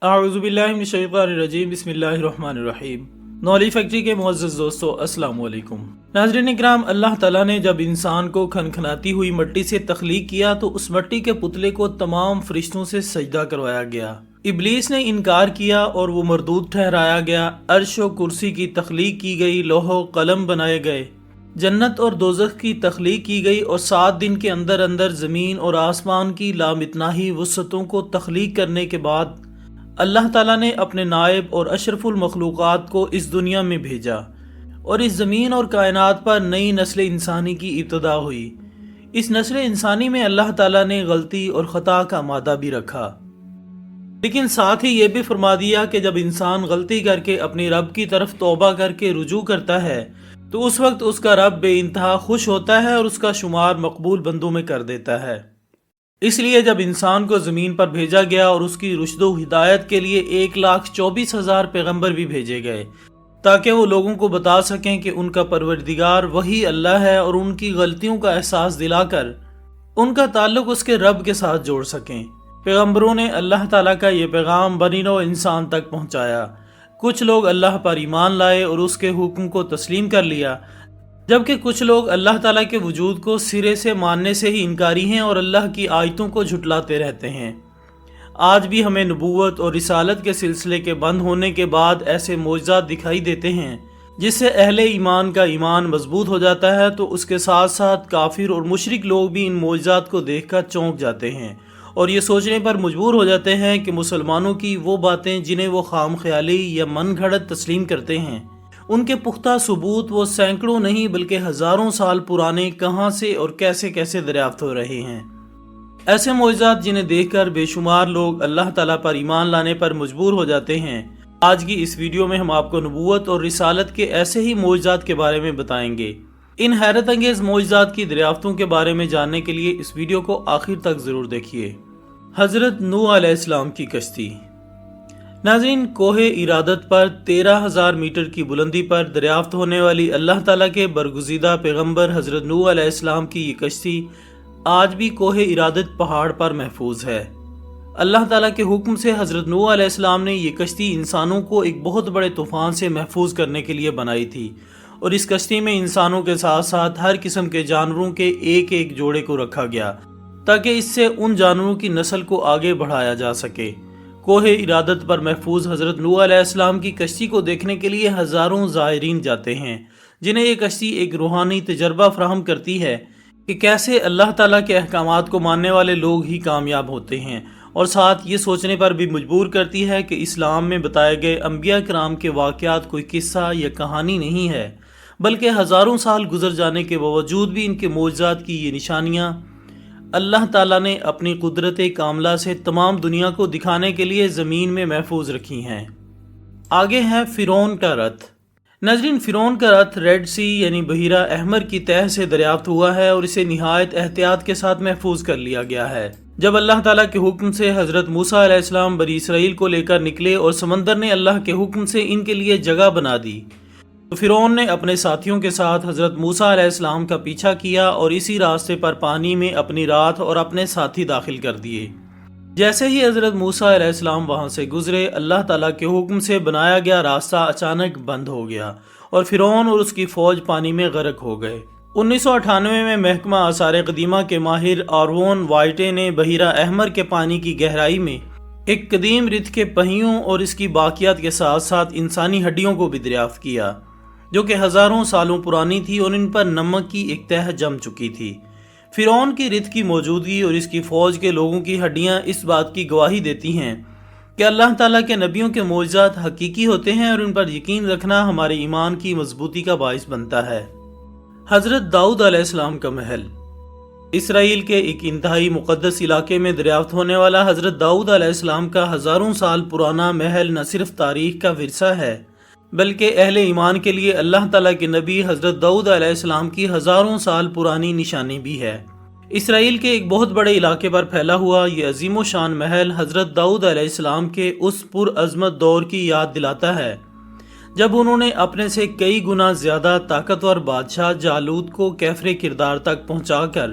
اعوذ باللہ من الشیطان الرجیم، بسم اللہ الرحمن الرحیم۔ نولی فیکٹری کے معزز دوستو، السلام علیکم۔ ناظرین اکرام، اللہ تعالیٰ نے جب انسان کو کھنکھناتی ہوئی مٹی سے تخلیق کیا تو اس مٹی کے پتلے کو تمام فرشتوں سے سجدہ کروایا گیا۔ ابلیس نے انکار کیا اور وہ مردود ٹھہرایا گیا۔ عرش و کرسی کی تخلیق کی گئی، لوح و قلم بنائے گئے، جنت اور دوزخ کی تخلیق کی گئی، اور 7 دن کے اندر اندر زمین اور آسمان کی لامتناہی وسعتوں کو تخلیق کرنے کے بعد اللہ تعالیٰ نے اپنے نائب اور اشرف المخلوقات کو اس دنیا میں بھیجا، اور اس زمین اور کائنات پر نئی نسل انسانی کی ابتدا ہوئی۔ اس نسل انسانی میں اللہ تعالیٰ نے غلطی اور خطا کا مادہ بھی رکھا، لیکن ساتھ ہی یہ بھی فرما دیا کہ جب انسان غلطی کر کے اپنی رب کی طرف توبہ کر کے رجوع کرتا ہے تو اس وقت اس کا رب بے انتہا خوش ہوتا ہے اور اس کا شمار مقبول بندوں میں کر دیتا ہے۔ اس لیے جب انسان کو زمین پر بھیجا گیا اور اس کی رشد و ہدایت کے لیے 1,24,000 پیغمبر بھی بھیجے گئے تاکہ وہ لوگوں کو بتا سکیں کہ ان کا پروردگار وہی اللہ ہے، اور ان کی غلطیوں کا احساس دلا کر ان کا تعلق اس کے رب کے ساتھ جوڑ سکیں۔ پیغمبروں نے اللہ تعالیٰ کا یہ پیغام بنی نوع انسان تک پہنچایا۔ کچھ لوگ اللہ پر ایمان لائے اور اس کے حکم کو تسلیم کر لیا، جبکہ کچھ لوگ اللہ تعالیٰ کے وجود کو سرے سے ماننے سے ہی انکاری ہیں اور اللہ کی آیتوں کو جھٹلاتے رہتے ہیں۔ آج بھی ہمیں نبوت اور رسالت کے سلسلے کے بند ہونے کے بعد ایسے معجزات دکھائی دیتے ہیں جس سے اہل ایمان کا ایمان مضبوط ہو جاتا ہے، تو اس کے ساتھ ساتھ کافر اور مشرک لوگ بھی ان معجزات کو دیکھ کر چونک جاتے ہیں اور یہ سوچنے پر مجبور ہو جاتے ہیں کہ مسلمانوں کی وہ باتیں جنہیں وہ خام خیالی یا من گھڑت تسلیم کرتے ہیں، ان کے پختہ ثبوت وہ سینکڑوں نہیں بلکہ ہزاروں سال پرانے کہاں سے اور کیسے کیسے دریافت ہو رہے ہیں۔ ایسے معجزات جنہیں دیکھ کر بے شمار لوگ اللہ تعالیٰ پر ایمان لانے پر مجبور ہو جاتے ہیں۔ آج کی اس ویڈیو میں ہم آپ کو نبوت اور رسالت کے ایسے ہی معجزات کے بارے میں بتائیں گے۔ ان حیرت انگیز معجزات کی دریافتوں کے بارے میں جاننے کے لیے اس ویڈیو کو آخر تک ضرور دیکھیے۔ حضرت نوح علیہ السلام کی کشتی۔ ناظرین، کوہ ارادت پر 13,000 میٹر کی بلندی پر دریافت ہونے والی اللہ تعالیٰ کے برگزیدہ پیغمبر حضرت نوح علیہ السلام کی یہ کشتی آج بھی کوہ ارادت پہاڑ پر محفوظ ہے۔ اللہ تعالیٰ کے حکم سے حضرت نوح علیہ السلام نے یہ کشتی انسانوں کو ایک بہت بڑے طوفان سے محفوظ کرنے کے لیے بنائی تھی، اور اس کشتی میں انسانوں کے ساتھ ساتھ ہر قسم کے جانوروں کے ایک ایک جوڑے کو رکھا گیا تاکہ اس سے ان جانوروں کی نسل کو آگے بڑھایا جا سکے۔ کوہ ارادت پر محفوظ حضرت نوح علیہ السلام کی کشتی کو دیکھنے کے لیے ہزاروں زائرین جاتے ہیں، جنہیں یہ کشتی ایک روحانی تجربہ فراہم کرتی ہے کہ کیسے اللہ تعالیٰ کے احکامات کو ماننے والے لوگ ہی کامیاب ہوتے ہیں، اور ساتھ یہ سوچنے پر بھی مجبور کرتی ہے کہ اسلام میں بتائے گئے انبیاء کرام کے واقعات کوئی قصہ یا کہانی نہیں ہے، بلکہ ہزاروں سال گزر جانے کے باوجود بھی ان کے معجزات کی یہ نشانیاں اللہ تعالیٰ نے اپنی قدرت کاملہ سے تمام دنیا کو دکھانے کے لیے زمین میں محفوظ رکھی ہیں۔ آگے ہے فرعون کا رتھ۔ ناظرین، فرعون کا رتھ ریڈ سی یعنی بحیرہ احمر کی تہہ سے دریافت ہوا ہے اور اسے نہایت احتیاط کے ساتھ محفوظ کر لیا گیا ہے۔ جب اللہ تعالیٰ کے حکم سے حضرت موسیٰ علیہ السلام بنی اسرائیل کو لے کر نکلے اور سمندر نے اللہ کے حکم سے ان کے لیے جگہ بنا دی، تو فرعون نے اپنے ساتھیوں کے ساتھ حضرت موسیٰ علیہ السلام کا پیچھا کیا اور اسی راستے پر پانی میں اپنی رات اور اپنے ساتھی داخل کر دیے۔ جیسے ہی حضرت موسیٰ علیہ السلام وہاں سے گزرے، اللہ تعالیٰ کے حکم سے بنایا گیا راستہ اچانک بند ہو گیا اور فرعون اور اس کی فوج پانی میں غرق ہو گئے۔ 1998 میں محکمہ آثار قدیمہ کے ماہر آرون وائٹے نے بحیرہ احمر کے پانی کی گہرائی میں ایک قدیم رتھ کے پہیوں اور اس کی باقیات کے ساتھ ساتھ انسانی ہڈیوں کو بھی دریافت کیا، جو کہ ہزاروں سالوں پرانی تھی اور ان پر نمک کی ایک تہہ جم چکی تھی۔ فرعون کی رتھ کی موجودگی اور اس کی فوج کے لوگوں کی ہڈیاں اس بات کی گواہی دیتی ہیں کہ اللہ تعالیٰ کے نبیوں کے معجزات حقیقی ہوتے ہیں، اور ان پر یقین رکھنا ہمارے ایمان کی مضبوطی کا باعث بنتا ہے۔ حضرت داؤد علیہ السلام کا محل۔ اسرائیل کے ایک انتہائی مقدس علاقے میں دریافت ہونے والا حضرت داؤد علیہ السلام کا ہزاروں سال پرانا محل نہ صرف تاریخ کا ورثہ ہے بلکہ اہل ایمان کے لیے اللہ تعالیٰ کے نبی حضرت داؤد علیہ السلام کی ہزاروں سال پرانی نشانی بھی ہے۔ اسرائیل کے ایک بہت بڑے علاقے پر پھیلا ہوا یہ عظیم و شان محل حضرت داؤد علیہ السلام کے اس پرعظمت دور کی یاد دلاتا ہے جب انہوں نے اپنے سے کئی گنا زیادہ طاقتور بادشاہ جالوت کو کیفر کردار تک پہنچا کر